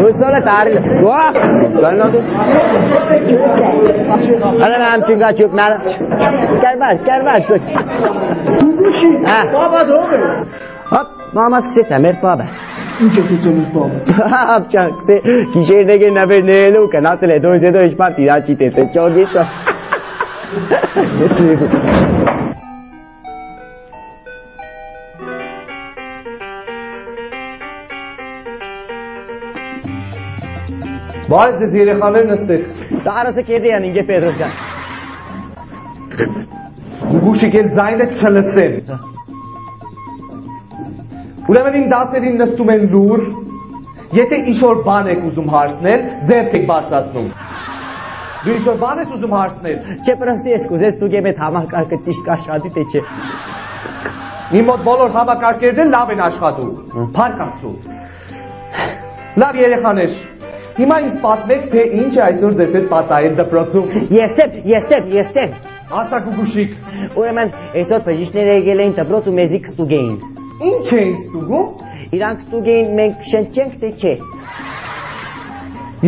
Rusole taril. Wow. Ana hamçınga çok nada. Gel var. Baba doğru. Hop, mamas kısa tamer baba. İnce kızımız baba. Yapacak kısa. Kişiye ne haber ne lo ka nasıl edo iş parti ya çitese çok geç. Բայց ձեզ երեխաներ նստեք։ Տարասը քեզ են ինգե Պետրոսյան։ Գուշիկ էլ ձայնը չլսեն։ Ուրեմն իմ դասերին նստում են լուր, եթե ինչ-որ բան եք ուզում հարցնել, ձեռք եք բարձրացնում։ Դու ինչ-որ բան ես ուզում հարցնել։ Չէ պրոստի ես կուզես դու գեմետ համակարգը ճիշտ կաշխատի թե չէ։ Իմ մոտ բոլոր համակարգերն լավ են աշխատում։ Փառք Աստծո։ Լավ երեխաներ։ Հիմա ինձ պատմեք, թե ինչ է այսօր ձեզ հետ պատահել դպրոցում։ Եսեմ։ Ասա Գուգուշիկ։ Ուրեմն այսօր բժիշկները եկել էին դպրոց ու մեզի կստուգեին։ Ինչ էին ստուգում։ Իրանք ստուգեին մենք շնչենք թե չէ։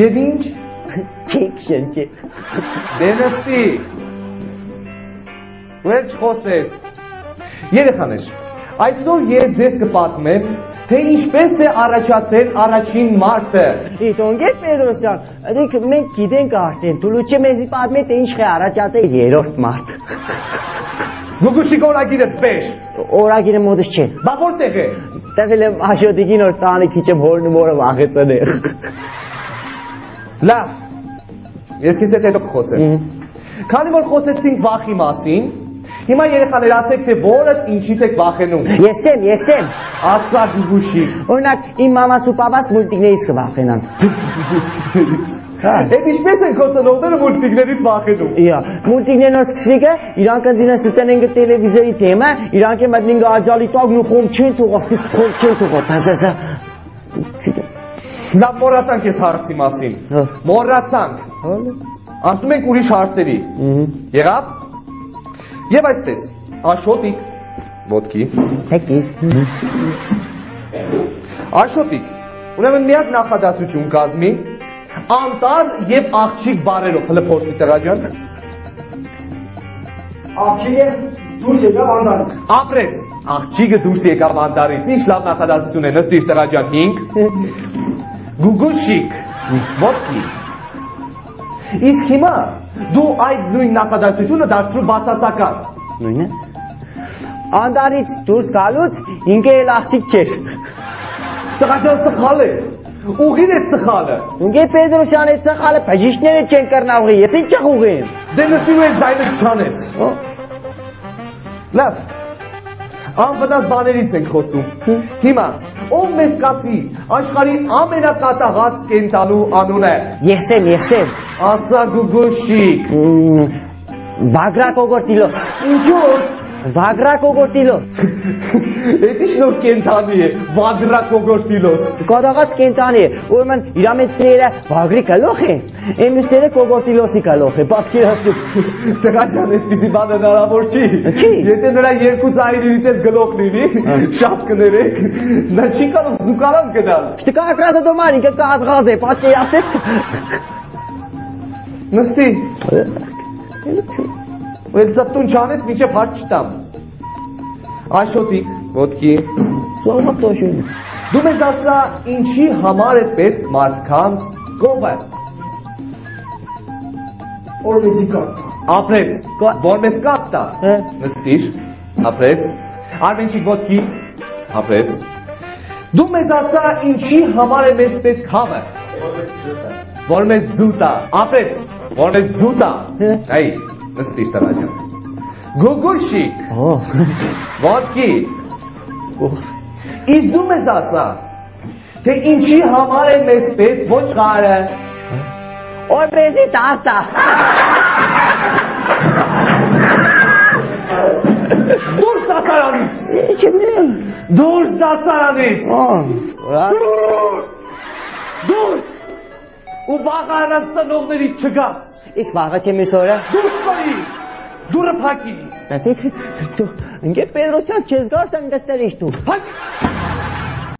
Եվ ինչ։ Չենք շնչի։ Դե նստի։ Ուրեք չխոսես։ Երեխաներ, այսօր ես ձեզ կպատմեմ, թե ինչպես է առաջացել առաջին մարդը։ Իտոնգե Պետրոսյան, դեք մենք գիտենք արդեն, դու լուչե մեզի պատմե թե ինչ է առաջացել երրորդ մարդ։ Գուգուշիկ օրագիրս բեր։ Օրագիրը մոտս չէ։ Բա որտեղ է։ Տվել եմ աշոտիկին որ տանը քիչը հորն ու մորը վաղեցնե։ Լավ։ Ես քեզ հետ հետո կխոսեմ։ Քանի որ խոսեցինք վախի մասին, հիմա երեխաներ ասեք թե որը ինչից եք վախենում։ Եսեմ։ Ասա Գուգուշիկ։ Օրինակ իմ մամաս ու պապաս մուլտիկներից կվախենան։ Այդ ինչպես են քո ծնողները մուլտիկներից վախենում։ Իա, մուլտիկներն սկսվիկը իրանք ընձինը ստցեն են տելևիզորի թեմա, իրանք են մտնին աջալի տագն ու խոմ չեն թողած, իսկ խոմ չեն թողած, տազազա։ Լավ մոռացանք ես հարցի մասին։ Մոռացանք։ Ասում ենք ուրիշ հարցերի։ Եղավ։ Եվ այսպես, Աշոտիկ, ոտքի։ Հեկիր։ Աշոտիկ, ուրեմն միակ նախադասություն կազմի, անտառ եւ աղջիկ բարերով, հələ փորձի տղա ջան։ Աղջիկը դուրս եկավ անտառից։ Ապրես, աղջիկը դուրս եկավ անտառից, ինչ լավ նախադասություն է, նստիր տղա ջան, 5։ Գուգուշիկ, ոտքի։ Իսկ հիմա դու այդ նույն նախադասությունը դարձրու բացասական։ Նույնը։ Անտառից դուրս գալուց ինքը էլ աղջիկ չէր։ Տղա ջան սխալ է։ Ուղին է սխալը։ Ինքը Պետրոսյան է սխալը, բժիշկները չեն կրնա ուղի, ես ինչ ուղի եմ։ Դե նստու ես ձայնը չանես։ Լավ։ Անվնաս բաներից ենք խոսում։ Հիմա ով մեզ կասի աշխարհի ամենակատաղած կենտանու անունը։ Եսեմ։ Ասա Գուգուշիկ։ Վագրակոգորտիլոս։ Ինչո՞ց։ Վագրակոգորտիլոս։ Էդ ինչ նոր կենտանի է, Վագրակոգորտիլոս։ Կատաղած կենտանի է, ուրեմն իր մեջ ծերը վագրի կլող է, էմուսները կոգորտիլոսի կլող է, պատկերացնում։ Տղա ջան, այսպիսի բան հնարավոր չի։ Եթե նրա երկու ծայրերից էլ գլուխ լինի, շատ կներեք, նա չի կարող զուգարան գնալ։ Շտկա ակրազը դոման, ինքը կատղած է, պատկերացեք։ Նստի։ Ու էլ ծպտուն չանես, մինչև հարց չտամ։ Աշոտիկ, ոտքի։ Ծորմատոշուն։ Դու մեզ ասա, ինչի համար է պետք մարդկանց կողը։ Որ մեզի կապ։ Ապրես, որ մեզ կապ տա։ Նստիր, ապրես։ Արմենչիկ ոտքի, ապրես։ Դու մեզ ասա, ինչի համար է մեզ պետք համը։ Որ մեզ ձուտա, ապրես, որ մեզ ձուտա։ Այ, նստիր տղա ջան։ Գուգուշիկ, ոտքի։ Իսկ դու մեզ ասա, թե ինչի համար է մեզ պետք ոչխարը։ Որ մեզի տասա։ Դուրս դասարանից։ Դուրս դասարանից։ Դուրս։ Ու վաղ առանց ծնողների չգաս։ Իսկ վաղը չէ մյուս օրը։ Դուրս բերի։ Դուրը փակի։ Դասից դու ընկեր Պետրոսյան չես գարս անգստեր իշտու։ Փակ։